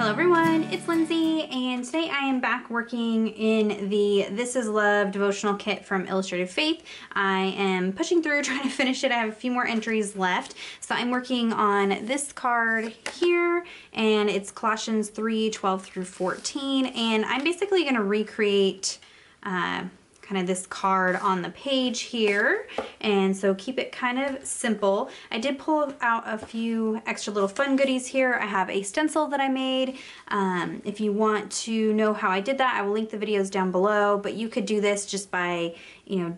Hello everyone, it's Lindsay, and today I am back working in the This Is Love devotional kit from Illustrated Faith. I am pushing through, trying to finish it. I have a few more entries left. So I'm working on this card here, and it's Colossians 3:12 through 14, and I'm basically going to recreate kind of this card on the page here, and so keep it kind of simple. I did pull out a few extra little fun goodies here. I have a stencil that I made. If you want to know how I did that, I will link the videos down below, but you could do this just by,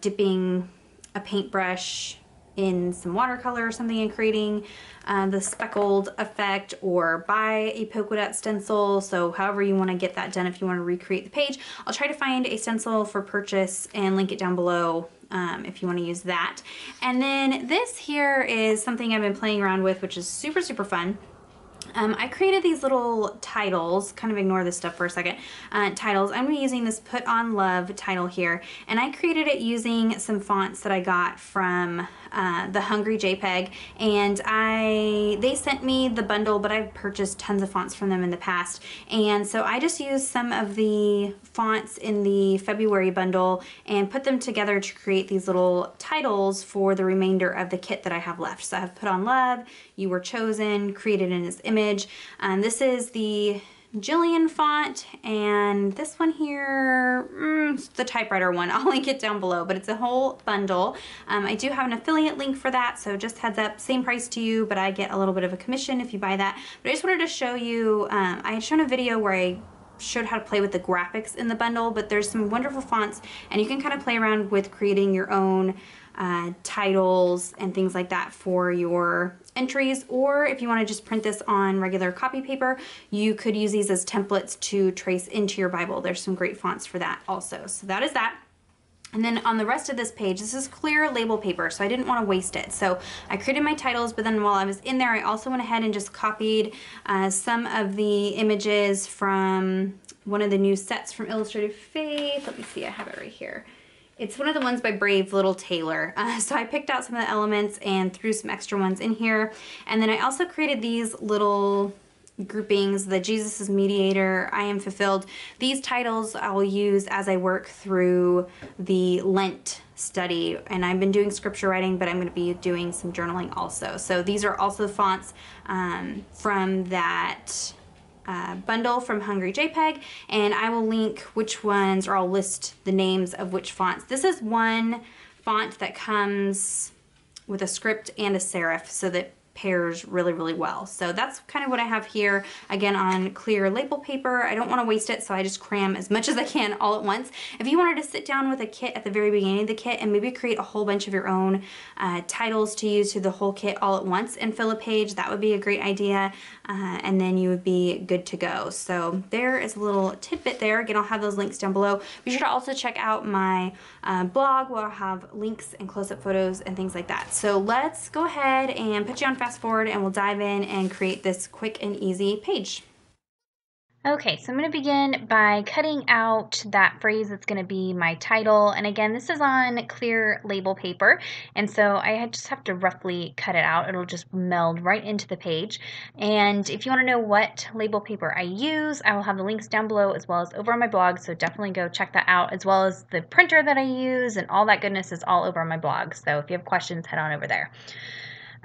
dipping a paintbrush in some watercolor or something and creating the speckled effect, or buy a polka dot stencil. So however you want to get that done, if you want to recreate the page. I'll try to find a stencil for purchase and link it down below if you want to use that. And then this here is something I've been playing around with, which is super, super fun. I created these little titles, kind of ignore this stuff for a second, titles. I'm going to be using this Put On Love title here, and I created it using some fonts that I got from the Hungry Jpeg, and they sent me the bundle, but I've purchased tons of fonts from them in the past, and so I just used some of the fonts in the February bundle and put them together to create these little titles for the remainder of the kit that I have left. So I have Put On Love, You Were Chosen, Created in His Image. This is the Jillian font, and this one here, the typewriter one. I'll link it down below, but it's a whole bundle. I do have an affiliate link for that, so just heads up, same price to you, but I get a little bit of a commission if you buy that. But I just wanted to show you, I had shown a video where I showed how to play with the graphics in the bundle, but there's some wonderful fonts, and you can kind of play around with creating your own titles and things like that for your entries. Or if you want to just print this on regular copy paper, you could use these as templates to trace into your Bible. There's some great fonts for that also. So that is that. And then on the rest of this page, this is clear label paper, so I didn't want to waste it. So I created my titles, but then while I was in there, I also went ahead and just copied some of the images from one of the new sets from Illustrated Faith. Let me see, I have it right here. It's one of the ones by Brave Little Tailor. So I picked out some of the elements and threw some extra ones in here. And then I also created these little groupings, the Jesus is Mediator, I Am Fulfilled. These titles I will use as I work through the Lent study, and I've been doing scripture writing, but I'm going to be doing some journaling also. So these are also fonts from that bundle from Hungry Jpeg, and I will link which ones, or I'll list the names of which fonts. This is one font that comes with a script and a serif, so that pairs really, really well. So that's kind of what I have here, again on clear label paper. I don't want to waste it, so I just cram as much as I can all at once. If you wanted to sit down with a kit at the very beginning of the kit and maybe create a whole bunch of your own titles to use through the whole kit all at once and fill a page, that would be a great idea, and then you would be good to go. So there is a little tidbit there. Again, I'll have those links down below. Be sure to also check out my blog, where I'll have links and close-up photos and things like that. So let's go ahead and put you on fast forward, and we'll dive in and create this quick and easy page. Okay, so I'm going to begin by cutting out that phrase that's going to be my title. And again, this is on clear label paper, and so I just have to roughly cut it out. It'll just meld right into the page. And if you want to know what label paper I use, I will have the links down below as well as over on my blog, so definitely go check that out, as well as the printer that I use, and all that goodness is all over on my blog. So if you have questions, head on over there.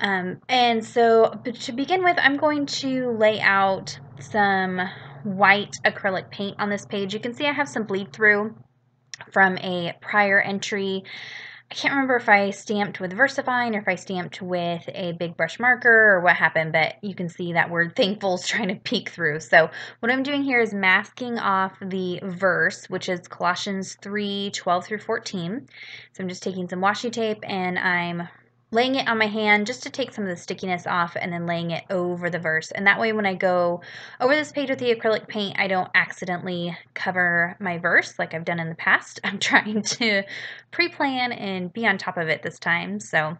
And so to begin with, I'm going to lay out some white acrylic paint on this page. You can see I have some bleed through from a prior entry. I can't remember if I stamped with VersaFine or if I stamped with a big brush marker or what happened, but you can see that word thankful is trying to peek through. So what I'm doing here is masking off the verse, which is Colossians 3:12 through 14. So I'm just taking some washi tape and I'm laying it on my hand just to take some of the stickiness off, and then laying it over the verse. And that way when I go over this page with the acrylic paint, I don't accidentally cover my verse like I've done in the past. I'm trying to pre-plan and be on top of it this time. So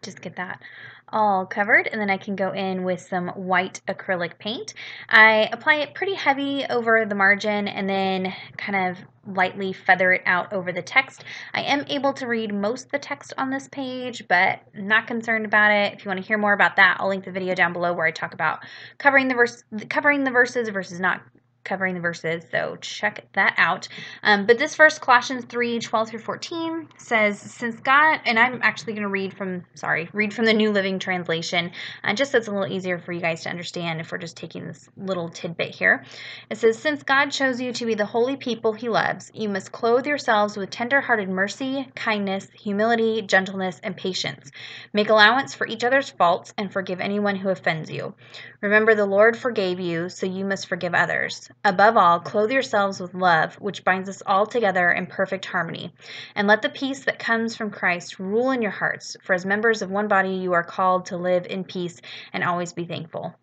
just get that all covered, and then I can go in with some white acrylic paint. I apply it pretty heavy over the margin and then kind of lightly feather it out over the text. I am able to read most of the text on this page, but I'm not concerned about it. If you want to hear more about that, I'll link the video down below where I talk about covering the verses versus not covering the verses, so check that out. But this verse, Colossians 3:12-14, says, since God, and I'm actually going to read from the New Living Translation, just so it's a little easier for you guys to understand if we're just taking this little tidbit here. It says, since God chose you to be the holy people he loves, you must clothe yourselves with tender-hearted mercy, kindness, humility, gentleness, and patience. Make allowance for each other's faults and forgive anyone who offends you. Remember, the Lord forgave you, so you must forgive others. Above all, clothe yourselves with love, which binds us all together in perfect harmony. And let the peace that comes from Christ rule in your hearts, for as members of one body you are called to live in peace and always be thankful.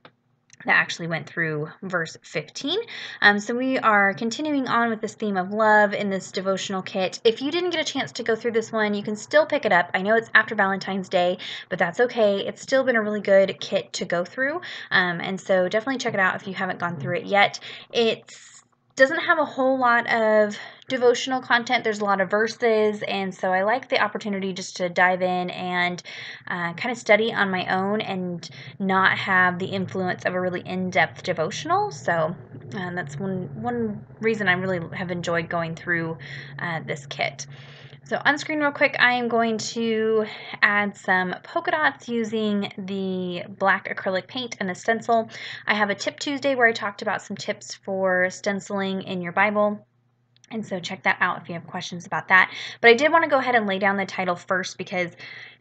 That actually went through verse 15. So we are continuing on with this theme of love in this devotional kit. If you didn't get a chance to go through this one, you can still pick it up. I know it's after Valentine's Day, but that's okay. It's still been a really good kit to go through. And so definitely check it out if you haven't gone through it yet. It doesn't have a whole lot of devotional content. There's a lot of verses, and so I like the opportunity just to dive in and kind of study on my own and not have the influence of a really in-depth devotional. So that's one reason I really have enjoyed going through this kit. So on screen real quick, I am going to add some polka dots using the black acrylic paint and a stencil. I have a Tip Tuesday where I talked about some tips for stenciling in your Bible. And so check that out if you have questions about that. But I did want to go ahead and lay down the title first because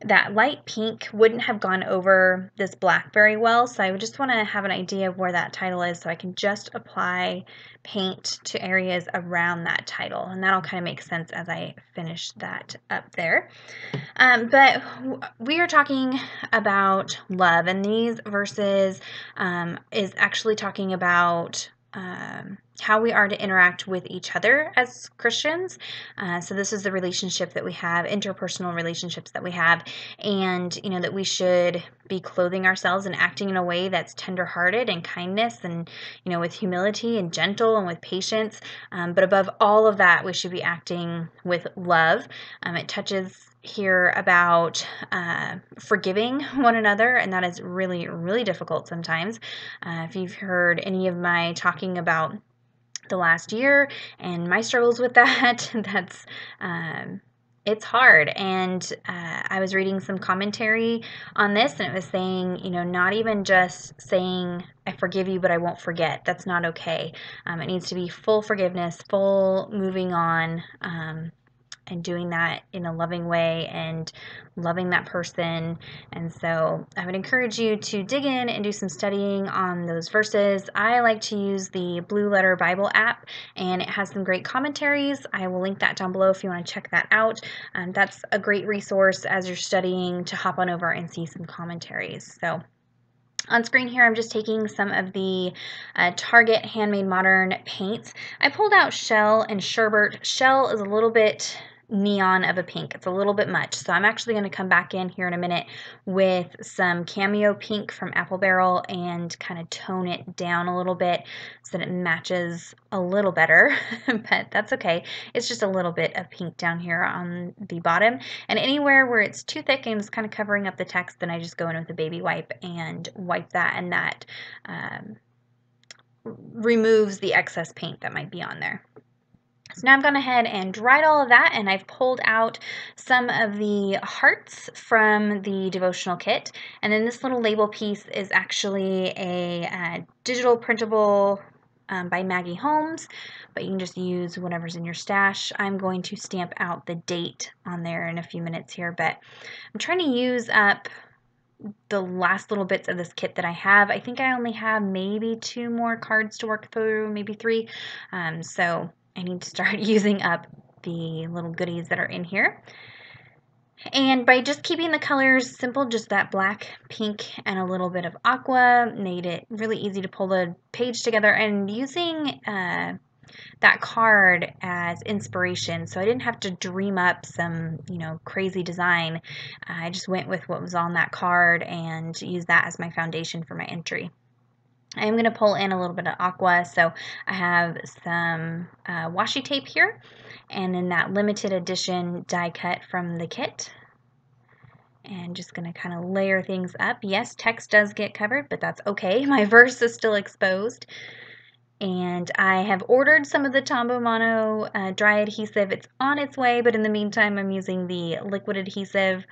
that light pink wouldn't have gone over this black very well. So I would just want to have an idea of where that title is so I can just apply paint to areas around that title. And that'll kind of make sense as I finish that up there. But we are talking about love, and these verses is actually talking about how we are to interact with each other as Christians. So this is the relationship that we have, interpersonal relationships that we have, and that we should be clothing ourselves and acting in a way that's tender-hearted and kindness and with humility and gentle and with patience. But above all of that, we should be acting with love. It touches here about forgiving one another, and that is really, really difficult sometimes. If you've heard any of my talking about the last year and my struggles with that, that's it's hard. And I was reading some commentary on this, and it was saying, not even just saying, I forgive you, but I won't forget. That's not okay. It needs to be full forgiveness, full moving on, and doing that in a loving way and loving that person. And so I would encourage you to dig in and do some studying on those verses. I like to use the Blue Letter Bible app, and it has some great commentaries. I will link that down below if you want to check that out. That's a great resource as you're studying to hop on over and see some commentaries. So on screen here, I'm just taking some of the Target Handmade Modern paints. I pulled out Shell and Sherbert. Shell is a little bit neon of a pink. It's a little bit much. So I'm actually going to come back in here in a minute with some Cameo Pink from Apple Barrel and kind of tone it down a little bit so that it matches a little better, but that's okay. It's just a little bit of pink down here on the bottom, and anywhere where it's too thick and it's kind of covering up the text, then I just go in with a baby wipe and wipe that, and that removes the excess paint that might be on there. So now I've gone ahead and dried all of that, and I've pulled out some of the hearts from the devotional kit. And then this little label piece is actually a digital printable by Maggie Holmes, but you can just use whatever's in your stash. I'm going to stamp out the date on there in a few minutes here, but I'm trying to use up the last little bits of this kit that I have. I think I only have maybe 2 more cards to work through, maybe 3. So I need to start using up the little goodies that are in here. And by just keeping the colors simple, just that black, pink, and a little bit of aqua, made it really easy to pull the page together, and using that card as inspiration. So I didn't have to dream up some, crazy design. I just went with what was on that card and used that as my foundation for my entry. I am going to pull in a little bit of aqua, so I have some washi tape here, and then that limited edition die cut from the kit. And just going to kind of layer things up. Yes, text does get covered, but that's okay. My verse is still exposed. And I have ordered some of the Tombow Mono dry adhesive. It's on its way, but in the meantime, I'm using the liquid adhesive.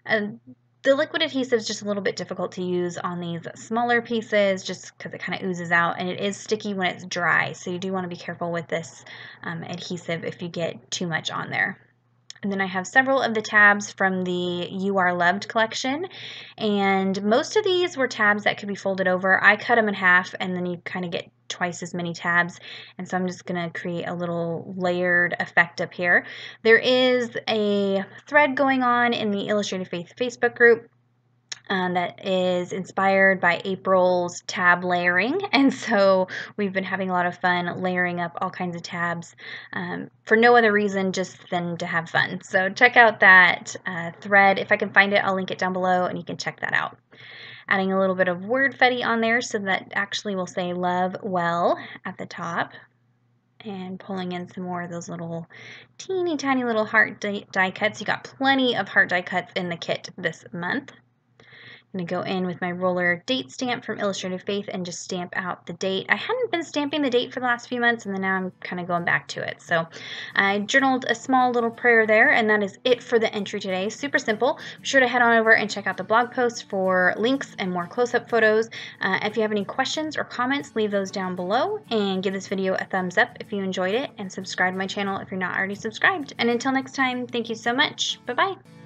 The liquid adhesive is just a little bit difficult to use on these smaller pieces just because it kind of oozes out, and it is sticky when it's dry, so you do want to be careful with this adhesive if you get too much on there. And then I have several of the tabs from the You Are Loved collection, and most of these were tabs that could be folded over. I cut them in half, and then you kind of get twice as many tabs, and so I'm just going to create a little layered effect up here. There is a thread going on in the Illustrated Faith Facebook group that is inspired by April's tab layering, and so we've been having a lot of fun layering up all kinds of tabs for no other reason just than to have fun. So check out that thread. If I can find it, I'll link it down below and you can check that out. Adding a little bit of wordfetti on there so that actually will say love well at the top, and pulling in some more of those little teeny tiny little heart die cuts. You got plenty of heart die cuts in the kit this month. I'm going to go in with my roller date stamp from Illustrated Faith and just stamp out the date. I hadn't been stamping the date for the last few months, and then now I'm kind of going back to it. So I journaled a small little prayer there, and that is it for the entry today. Super simple. Be sure to head on over and check out the blog post for links and more close-up photos. If you have any questions or comments, leave those down below, and give this video a thumbs up if you enjoyed it, and subscribe to my channel if you're not already subscribed. And until next time, thank you so much. Bye-bye.